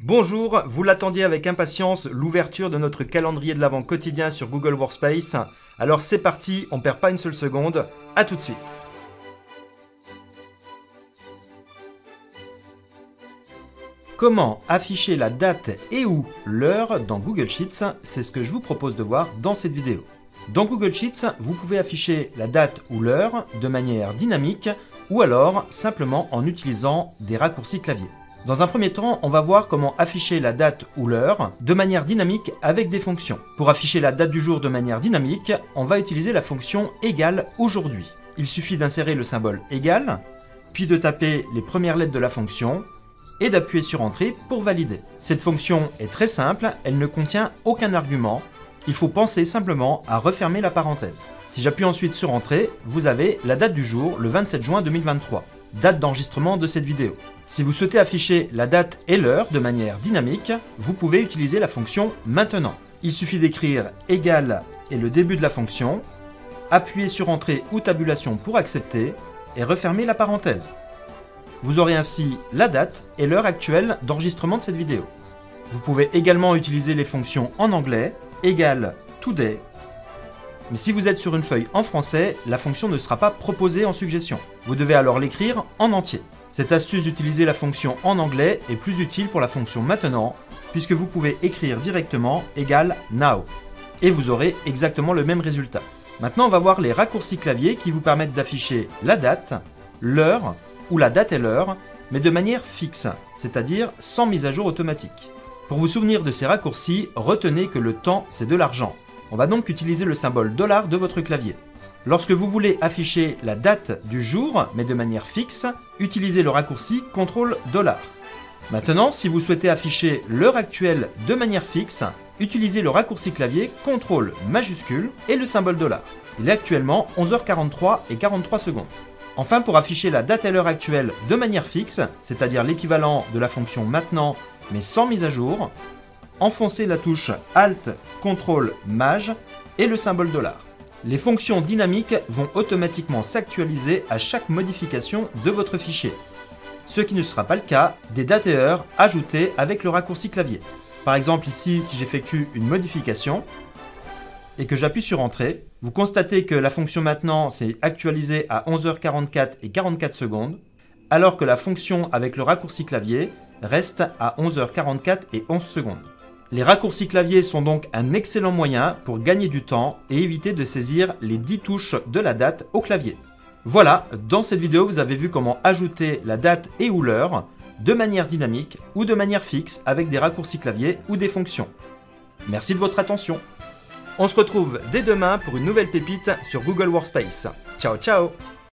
Bonjour, vous l'attendiez avec impatience, l'ouverture de notre calendrier de l'Avent quotidien sur Google Workspace. Alors c'est parti, on perd pas une seule seconde, à tout de suite. Comment afficher la date et ou l'heure dans Google Sheets, c'est ce que je vous propose de voir dans cette vidéo. Dans Google Sheets, vous pouvez afficher la date ou l'heure de manière dynamique ou alors simplement en utilisant des raccourcis clavier. Dans un premier temps, on va voir comment afficher la date ou l'heure de manière dynamique avec des fonctions. Pour afficher la date du jour de manière dynamique, on va utiliser la fonction égale aujourd'hui. Il suffit d'insérer le symbole égal, puis de taper les premières lettres de la fonction et d'appuyer sur Entrée pour valider. Cette fonction est très simple, elle ne contient aucun argument. Il faut penser simplement à refermer la parenthèse. Si j'appuie ensuite sur Entrée, vous avez la date du jour, le 27 juin 2023, date d'enregistrement de cette vidéo. Si vous souhaitez afficher la date et l'heure de manière dynamique, vous pouvez utiliser la fonction Maintenant. Il suffit d'écrire égal et le début de la fonction, appuyer sur Entrée ou tabulation pour accepter et refermer la parenthèse. Vous aurez ainsi la date et l'heure actuelle d'enregistrement de cette vidéo. Vous pouvez également utiliser les fonctions en anglais, égal today. Mais si vous êtes sur une feuille en français, la fonction ne sera pas proposée en suggestion. Vous devez alors l'écrire en entier. Cette astuce d'utiliser la fonction en anglais est plus utile pour la fonction maintenant, puisque vous pouvez écrire directement égal now. Et vous aurez exactement le même résultat. Maintenant, on va voir les raccourcis clavier qui vous permettent d'afficher la date, l'heure ou la date et l'heure, mais de manière fixe, c'est-à-dire sans mise à jour automatique. Pour vous souvenir de ces raccourcis, retenez que le temps, c'est de l'argent. On va donc utiliser le symbole $ de votre clavier. Lorsque vous voulez afficher la date du jour, mais de manière fixe, utilisez le raccourci CTRL$. Maintenant, si vous souhaitez afficher l'heure actuelle de manière fixe, utilisez le raccourci clavier CTRL majuscule et le symbole $. Il est actuellement 11h43 et 43 secondes. Enfin, pour afficher la date et l'heure actuelle de manière fixe, c'est-à-dire l'équivalent de la fonction maintenant, mais sans mise à jour, enfoncez la touche Alt, CTRL, Maj et le symbole $. Les fonctions dynamiques vont automatiquement s'actualiser à chaque modification de votre fichier. Ce qui ne sera pas le cas des dates et heures ajoutées avec le raccourci clavier. Par exemple ici, si j'effectue une modification et que j'appuie sur Entrée, vous constatez que la fonction maintenant s'est actualisée à 11h44 et 44 secondes, alors que la fonction avec le raccourci clavier reste à 11h44 et 11 secondes. Les raccourcis clavier sont donc un excellent moyen pour gagner du temps et éviter de saisir les 10 touches de la date au clavier. Voilà, dans cette vidéo, vous avez vu comment ajouter la date et ou l'heure de manière dynamique ou de manière fixe avec des raccourcis clavier ou des fonctions. Merci de votre attention. On se retrouve dès demain pour une nouvelle pépite sur Google Workspace. Ciao ciao!